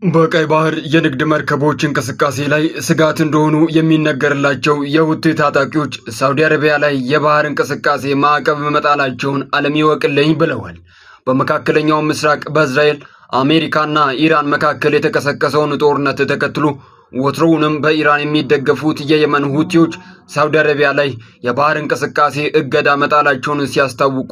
በቀይ ባህር የንግድ መርከቦች እንቅስቃሴ ላይ ስጋት እንደሆኑ የሚነገርላቸው የሁቲ ታጣቂዎች ሳውዲ አረቢያ ላይ የባህር እንቅስቃሴ ማዕቀብ መጣላቸውን ዓለም ይወቅልኝ ብለዋል። በመካከለኛው ምስራቅ በእስራኤል አሜሪካና ኢራን መካከል የተቀሰቀሰውን ጦርነት ተከትሎ ወትሮውንም በኢራን የሚደገፉት የየመን ሁቲዎች ሳውዲ አረቢያ ላይ የባህር እንቅስቃሴ እገዳ መጣላቸውን ሲያስታውቁ፣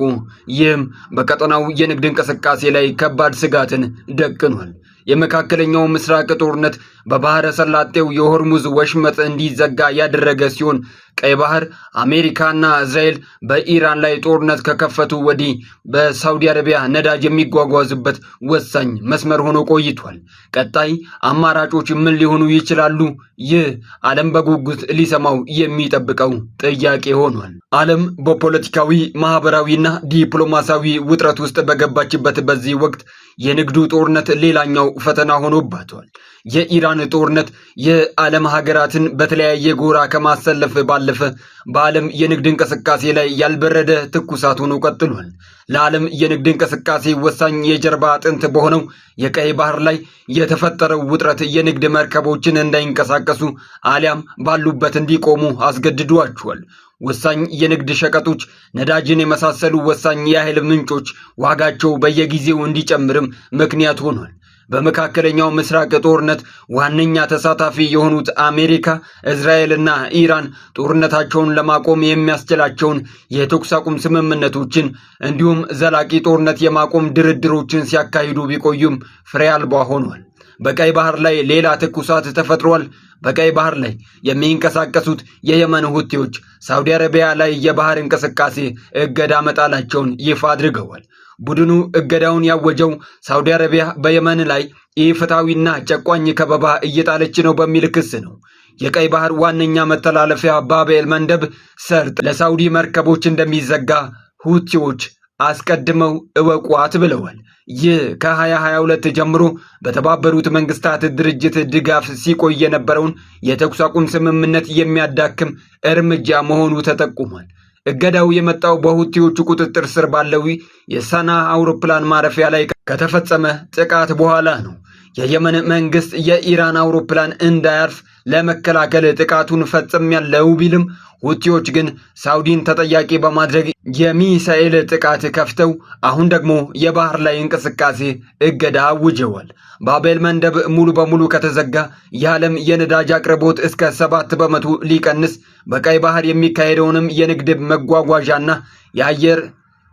ይህም በቀጠናው የንግድ እንቅስቃሴ ላይ ከባድ ስጋትን ደቅኗል። የመካከለኛው ምስራቅ ጦርነት በባህረ ሰላጤው የሆርሙዝ ወሽመጥ እንዲዘጋ ያደረገ ሲሆን ቀይ ባህር አሜሪካና እስራኤል በኢራን ላይ ጦርነት ከከፈቱ ወዲህ በሳውዲ አረቢያ ነዳጅ የሚጓጓዝበት ወሳኝ መስመር ሆኖ ቆይቷል። ቀጣይ አማራጮች ምን ሊሆኑ ይችላሉ? ይህ ዓለም በጉጉት ሊሰማው የሚጠብቀው ጥያቄ ሆኗል። ዓለም በፖለቲካዊ ማህበራዊና ዲፕሎማሲያዊ ውጥረት ውስጥ በገባችበት በዚህ ወቅት የንግዱ ጦርነት ሌላኛው ፈተና ሆኖባቷል። የኢራን ጦርነት የዓለም ሀገራትን በተለያየ ጎራ ከማሰለፍ ባለፈ በዓለም የንግድ እንቅስቃሴ ላይ ያልበረደ ትኩሳት ሆኖ ቀጥሏል። ለዓለም የንግድ እንቅስቃሴ ወሳኝ የጀርባ አጥንት በሆነው የቀይ ባህር ላይ የተፈጠረው ውጥረት የንግድ መርከቦችን እንዳይንቀሳቀሱ አሊያም ባሉበት እንዲቆሙ አስገድዷቸዋል። ወሳኝ የንግድ ሸቀጦች፣ ነዳጅን የመሳሰሉ ወሳኝ የኃይል ምንጮች ዋጋቸው በየጊዜው እንዲጨምርም ምክንያት ሆኗል። በመካከለኛው ምስራቅ ጦርነት ዋነኛ ተሳታፊ የሆኑት አሜሪካ፣ እስራኤልና ኢራን ጦርነታቸውን ለማቆም የሚያስችላቸውን የተኩስ አቁም ስምምነቶችን እንዲሁም ዘላቂ ጦርነት የማቆም ድርድሮችን ሲያካሂዱ ቢቆዩም ፍሬ አልባ ሆኗል። በቀይ ባህር ላይ ሌላ ትኩሳት ተፈጥሯል። በቀይ ባህር ላይ የሚንቀሳቀሱት የየመን ሁቲዎች ሳውዲ አረቢያ ላይ የባህር እንቅስቃሴ እገዳ መጣላቸውን ይፋ አድርገዋል። ቡድኑ እገዳውን ያወጀው ሳውዲ አረቢያ በየመን ላይ ኢፍትሐዊና ጨቋኝ ከበባ እየጣለች ነው በሚል ክስ ነው። የቀይ ባህር ዋነኛ መተላለፊያ ባብ-ኤል መንደብ ሰርጥ ለሳውዲ መርከቦች እንደሚዘጋ ሁቲዎች አስቀድመው እወቋት ብለዋል። ይህ ከ2022 ጀምሮ በተባበሩት መንግስታት ድርጅት ድጋፍ ሲቆይ የነበረውን የተኩስ አቁም ስምምነት የሚያዳክም እርምጃ መሆኑ ተጠቁሟል። እገዳው የመጣው በሁቲዎቹ ቁጥጥር ስር ባለው የሰና አውሮፕላን ማረፊያ ላይ ከተፈጸመ ጥቃት በኋላ ነው። የየመን መንግስት የኢራን አውሮፕላን እንዳያርፍ ለመከላከል ጥቃቱን ፈጽሜያለሁ ቢልም ሁቲዎች ግን ሳውዲን ተጠያቂ በማድረግ የሚሳኤል ጥቃት ከፍተው አሁን ደግሞ የባህር ላይ እንቅስቃሴ እገዳ አውጀዋል። ባብ-ኤል መንደብ ሙሉ በሙሉ ከተዘጋ የዓለም የነዳጅ አቅርቦት እስከ 7 በመቶ ሊቀንስ፣ በቀይ ባህር የሚካሄደውንም የንግድ መጓጓዣና የአየር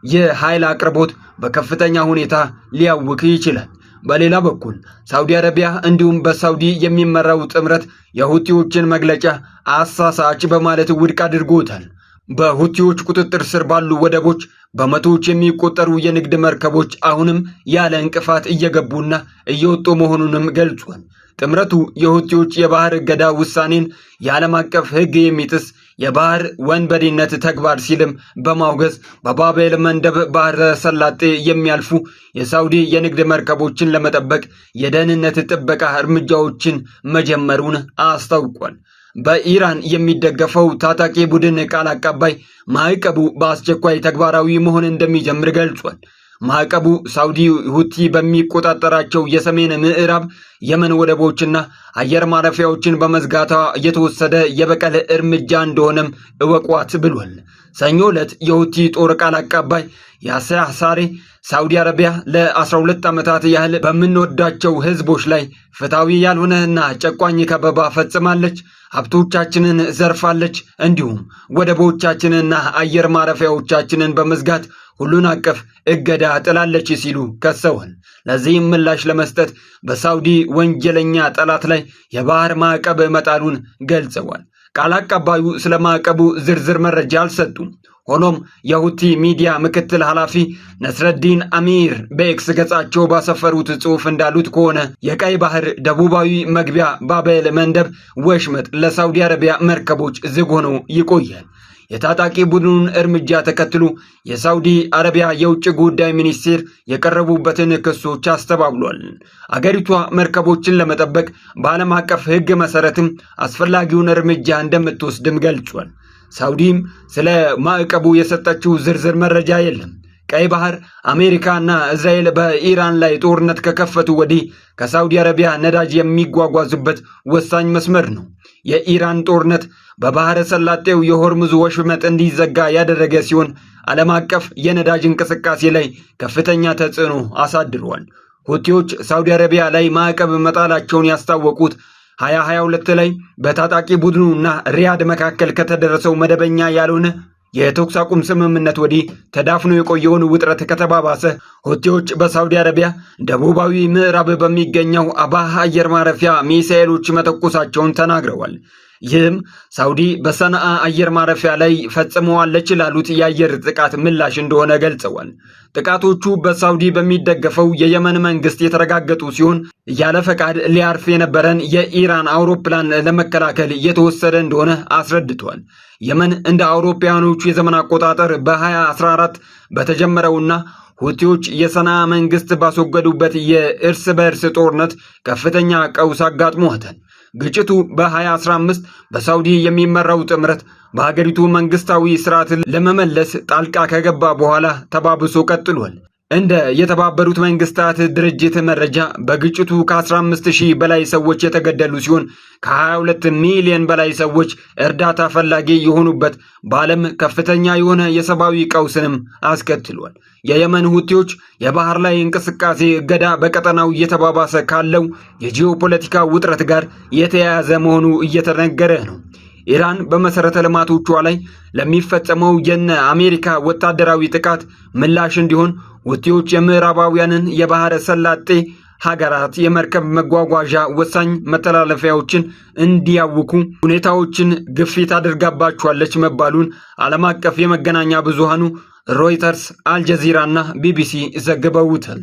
የኃይል አቅርቦት በከፍተኛ ሁኔታ ሊያውክ ይችላል። በሌላ በኩል ሳውዲ አረቢያ እንዲሁም በሳውዲ የሚመራው ጥምረት የሁቲዎችን መግለጫ አሳሳች በማለት ውድቅ አድርጎታል። በሁቲዎች ቁጥጥር ስር ባሉ ወደቦች በመቶዎች የሚቆጠሩ የንግድ መርከቦች አሁንም ያለ እንቅፋት እየገቡና እየወጡ መሆኑንም ገልጿል። ጥምረቱ የሁቲዎች የባህር እገዳ ውሳኔን የዓለም አቀፍ ሕግ የሚጥስ የባህር ወንበዴነት ተግባር ሲልም በማውገዝ በባብ-ኤል መንደብ ባህረ ሰላጤ የሚያልፉ የሳውዲ የንግድ መርከቦችን ለመጠበቅ የደህንነት ጥበቃ እርምጃዎችን መጀመሩን አስታውቋል። በኢራን የሚደገፈው ታጣቂ ቡድን ቃል አቀባይ ማዕቀቡ በአስቸኳይ ተግባራዊ መሆን እንደሚጀምር ገልጿል። ማዕቀቡ ሳውዲ ሁቲ በሚቆጣጠራቸው የሰሜን ምዕራብ የመን ወደቦችና አየር ማረፊያዎችን በመዝጋቷ የተወሰደ የበቀል እርምጃ እንደሆነም እወቋት ብሏል። ሰኞ ዕለት የሁቲ ጦር ቃል አቀባይ ያሲር ሳሬ ሳውዲ አረቢያ ለ12 ዓመታት ያህል በምንወዳቸው ህዝቦች ላይ ፍትሐዊ ያልሆነና ጨቋኝ ከበባ ፈጽማለች፣ ሀብቶቻችንን ዘርፋለች፣ እንዲሁም ወደቦቻችንና አየር ማረፊያዎቻችንን በመዝጋት ሁሉን አቀፍ እገዳ ጥላለች ሲሉ ከሰዋል። ለዚህም ምላሽ ለመስጠት በሳውዲ ወንጀለኛ ጠላት ላይ የባህር ማዕቀብ መጣሉን ገልጸዋል። ቃል አቀባዩ ስለ ማዕቀቡ ዝርዝር መረጃ አልሰጡም። ሆኖም የሁቲ ሚዲያ ምክትል ኃላፊ ነስረዲን አሚር በኤክስ ገጻቸው ባሰፈሩት ጽሑፍ እንዳሉት ከሆነ የቀይ ባህር ደቡባዊ መግቢያ ባብ-ኤል መንደብ ወሽመጥ ለሳውዲ አረቢያ መርከቦች ዝግ ሆኖ ይቆያል። የታጣቂ ቡድኑን እርምጃ ተከትሎ የሳውዲ አረቢያ የውጭ ጉዳይ ሚኒስቴር የቀረቡበትን ክሶች አስተባብሏል። አገሪቷ መርከቦችን ለመጠበቅ በዓለም አቀፍ ሕግ መሰረትም አስፈላጊውን እርምጃ እንደምትወስድም ገልጿል። ሳውዲም ስለ ማዕቀቡ የሰጠችው ዝርዝር መረጃ የለም። ቀይ ባህር አሜሪካና እስራኤል በኢራን ላይ ጦርነት ከከፈቱ ወዲህ ከሳውዲ አረቢያ ነዳጅ የሚጓጓዙበት ወሳኝ መስመር ነው። የኢራን ጦርነት በባህረ ሰላጤው የሆርሙዝ ወሽመጥ እንዲዘጋ ያደረገ ሲሆን ዓለም አቀፍ የነዳጅ እንቅስቃሴ ላይ ከፍተኛ ተጽዕኖ አሳድሯል። ሁቲዎች ሳውዲ አረቢያ ላይ ማዕቀብ መጣላቸውን ያስታወቁት 2022 ላይ በታጣቂ ቡድኑና ሪያድ መካከል ከተደረሰው መደበኛ ያልሆነ የተኩስ አቁም ስምምነት ወዲህ ተዳፍኖ የቆየውን ውጥረት ከተባባሰ ሁቲዎች በሳውዲ አረቢያ ደቡባዊ ምዕራብ በሚገኘው አባህ አየር ማረፊያ ሚሳኤሎች መተኮሳቸውን ተናግረዋል። ይህም ሳውዲ በሰንዓ አየር ማረፊያ ላይ ፈጽመዋለች ላሉት የአየር ጥቃት ምላሽ እንደሆነ ገልጸዋል። ጥቃቶቹ በሳውዲ በሚደገፈው የየመን መንግስት የተረጋገጡ ሲሆን ያለ ፈቃድ ሊያርፍ የነበረን የኢራን አውሮፕላን ለመከላከል እየተወሰደ እንደሆነ አስረድቷል። የመን እንደ አውሮፓውያኖቹ የዘመን አቆጣጠር በ2014 በተጀመረውና ሁቲዎች የሰንዓ መንግስት ባስወገዱበት የእርስ በእርስ ጦርነት ከፍተኛ ቀውስ አጋጥሟታል። ግጭቱ በ2015 በሳውዲ የሚመራው ጥምረት በሀገሪቱ መንግስታዊ ስርዓትን ለመመለስ ጣልቃ ከገባ በኋላ ተባብሶ ቀጥሏል። እንደ የተባበሩት መንግስታት ድርጅት መረጃ በግጭቱ ከ15000 በላይ ሰዎች የተገደሉ ሲሆን ከ22 ሚሊዮን በላይ ሰዎች እርዳታ ፈላጊ የሆኑበት በዓለም ከፍተኛ የሆነ የሰብአዊ ቀውስንም አስከትሏል። የየመን ሁቲዎች የባህር ላይ እንቅስቃሴ እገዳ በቀጠናው እየተባባሰ ካለው የጂኦፖለቲካ ውጥረት ጋር የተያያዘ መሆኑ እየተነገረ ነው። ኢራን በመሰረተ ልማቶቿ ላይ ለሚፈጸመው የነ አሜሪካ ወታደራዊ ጥቃት ምላሽ እንዲሆን ሁቲዎች የምዕራባውያንን የባህረ ሰላጤ ሀገራት የመርከብ መጓጓዣ ወሳኝ መተላለፊያዎችን እንዲያውኩ ሁኔታዎችን ግፊት አድርጋባቸዋለች መባሉን ዓለም አቀፍ የመገናኛ ብዙሃኑ ሮይተርስ፣ አልጀዚራና ቢቢሲ ዘግበውታል።